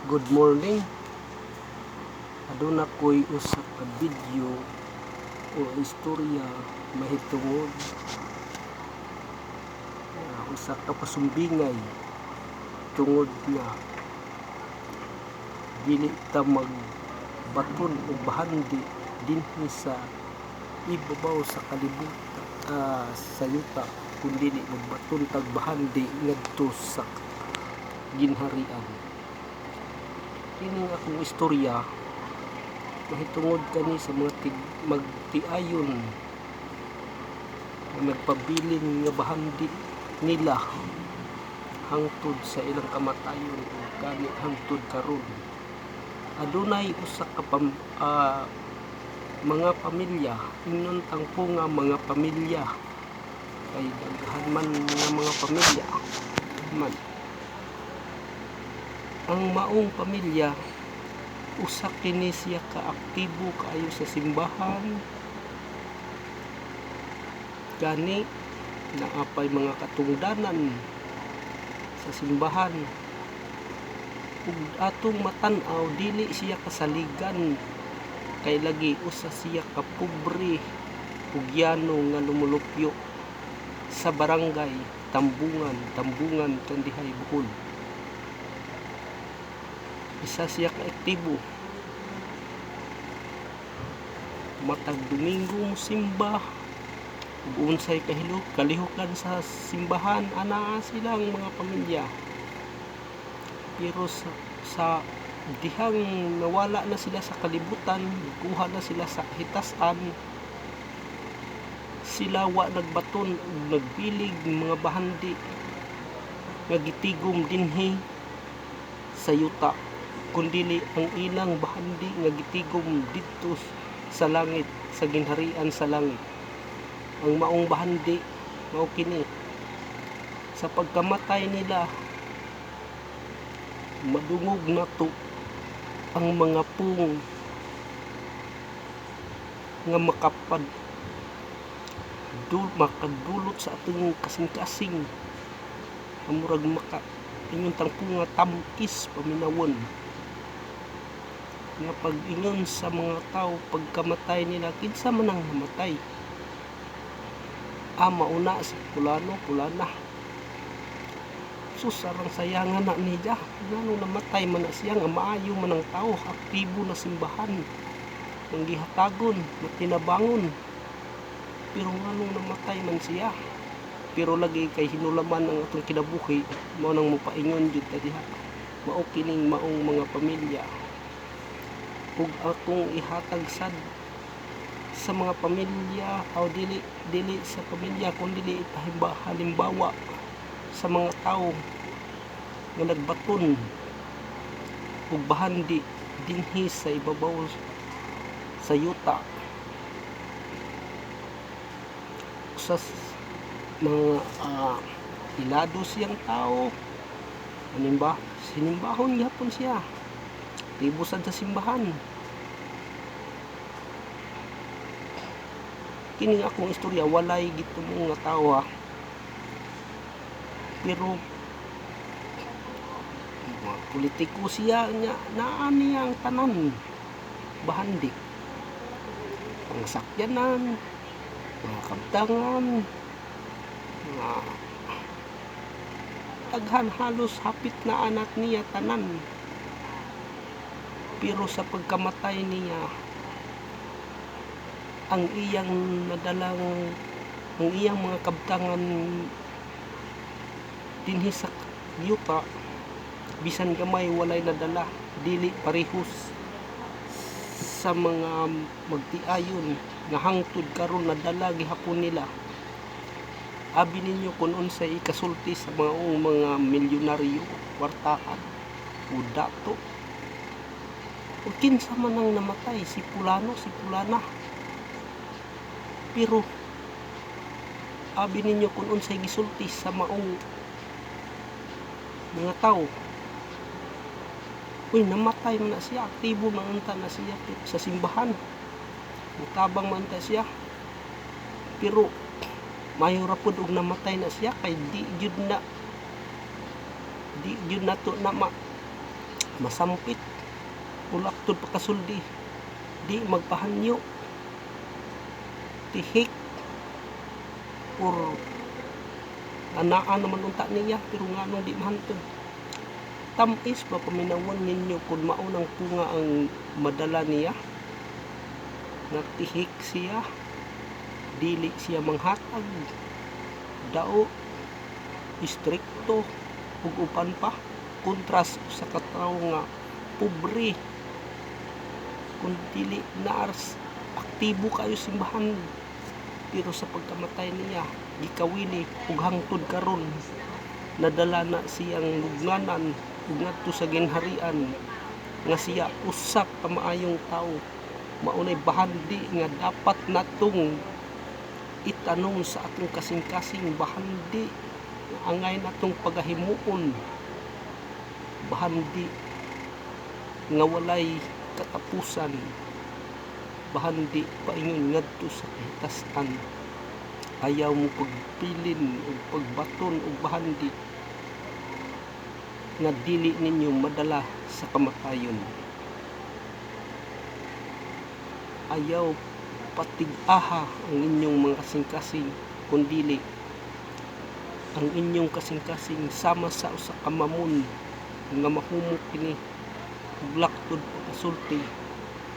Good morning. Aduna ko'y usa ka video o istorya mahitungod usa ka pasumbingay tungod nga dili ta magbaton o bahandi dinhi sa ibabaw sa kalibutan sa yuta, kundi magbaton tag bahandi ngadto sa ginharian. Kini akong istorya mahitungod kani sa mga magtiayon na nagpabilin nga bahandi nila hangtod sa ilang kamatayon o gani hangtod karon. Adunay usa ka mga pamilya, ingnon tangpo nga mga pamilya kay daghan man nga mga pamilya man. Ang maong pamilya, usa kini siya kaaktibo kaayo sa simbahan, gani naapay mga katungdanan sa simbahan, ug atong matan-aw dili siya kasaligan kay lagi usa siya ka pobre ug yano nga lumulupyo sa barangay Tambungan Kandihay, Bohol. Isa siya ka aktibo, matag Domingo simba ug unsay kalihukan sa simbahan ana silang mga pamilya. Pero sa dihang nawala na sila sa kalibutan, kuha na sila sa hitasan, sila wa nagbaton ug nagbilig mga bahandi nga gitigom dinhi sa yuta, kundili ang ilang bahandi nga gitigom didto sa langit, sa ginharian sa langit. Ang maong bahandi mao kini, sa pagkamatay nila madungog nato ang mga pung nga makadulot sa ating kasing-kasing, amurag ingon tangpo nga tamis paminawon nga pag-ingon sa mga tao pagkamatay nila kinsa man ang namatay. Mauna si pulana susarang sayangan na niya ngano namatay man na siya nga maayo man ang tao, aktibo na simbahan ang gihatagon na tinabangon, pero ngano namatay man siya. Pero lagi kay hinulaman ang atong kinabuhi, mao nang mopaingon jud ta diha. Mao kining maong mga pamilya ug akong ihatag sad sa mga pamilya o dili sa pamilya kundi halimbawa sa mga tao nga nagbaton ug bahandi dinhi sa ibabaw sa yuta, sa mga ilado siyang tao, sinimbahon gyapon siya, tibusan sa simbahan. Kini akong istorya walay gitong nga tao pero mga politiko siya nya naa niya ang tanan bahandi, pangsakyanan, mga kabtangan, mga daghan, halos hapit na anak niya tanan. Pero sa pagkamatay niya, ang iyang mga kabtangan dinhi sa yuta, bisan gamay walay nadala, dili parehos sa mga magtiayon nga hangtod karon nadala gihapon nila. Abi ninyo kung unsay ikasulti sa mga milyonaryo, kwartaan o dato, o kinsa man ang namatay, si pulana, pero abi ninyo kung unsay gisulti sa maong mga tao. Namatay man na siya, aktibo man unta na siya sa simbahan, mutabang man ta siya, pero mayo ra pud og namatay na siya kay di jud nato na masampit ulaktod pagkasuldi di magpahanyo tihik or anaan naman unta niya pero nga nung di mahantod tamis pa paminawan ninyo kung maunang punga ang madala niya natihik siya dili siya manghatag dao istrikto ug upan pa kontras sa katawo nga pobre kung dili naars aktibo kayo simbahan pero sa pagkamatay niya gikawili ug hangtod karon nadala na siyang lugnanan ug ngadto sa ginharian nga siya usa ka maayong tawo maunay bahandi nga dapat natong itanong sa atong kasing-kasing bahandi angay natong pagahimuon bahandi nga walay katapusan bahandi paingon ngadto sa kahitasan ayaw mo pagpilin o pagbaton o bahandi nga dili ninyo madala sa kamatayon ayaw patig-aha ang inyong mga kasing-kasing kundili ang inyong kasing-kasing sama sa usa ka mamon nga mahumok kini ug laktod pagkasulti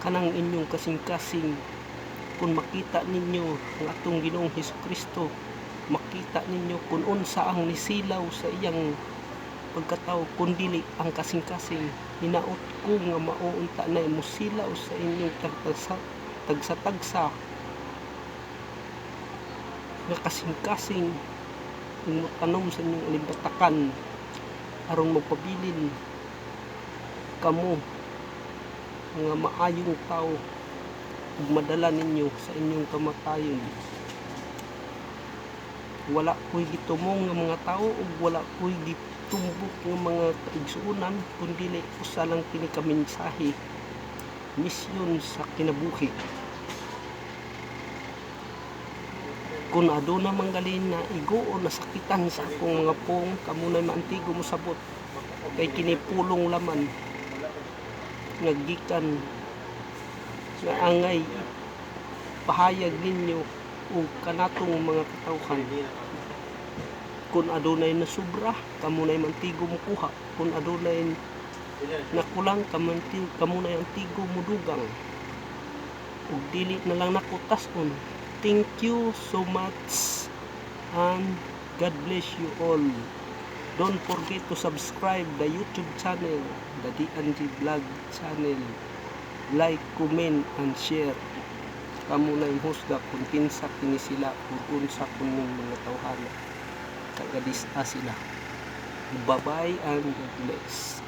kanang inyong kasing-kasing kung makita ninyo ang atong Ginoong Hesukristo makita ninyo kung unsa ang nisilaw sa iyang pagkatao kun dili ang kasing-kasing hinaot ko nga mauunta na musilaw sa inyong tagsa-tagsa nga kasing-kasing kung tanom sa inyong alimbatakan aron magpabilin kamo nga maayong tao ug madala ninyo sa inyong kamatayon wala ko'y gitumong nga mga tao ug wala ko'y gitumbok nga mga kaigsuonan kundi usa lang kini ka mensahe misyon sa kinabuhi kung aduna manggalin na igoo nasakitan sa akong mga pong kamunay maantigo mo sabot kay kini pulong laman nga gikan nga angay pahayag ninyo o kanatong mga katawhan kung adunay na sobra kamunay mantigo mo kuha kung adunay nakulang kamunay antigo mo dugang ug dili na lang nakutas-on. Thank you so much and God bless you all. Don't forget to subscribe the YouTube channel, the D&G Vlog channel. Like, comment, and share. Kamu na yung husga kung kinsa kini sila kung unsa kuning mga tawhana. Tagadista sila. Bye-bye and God bless.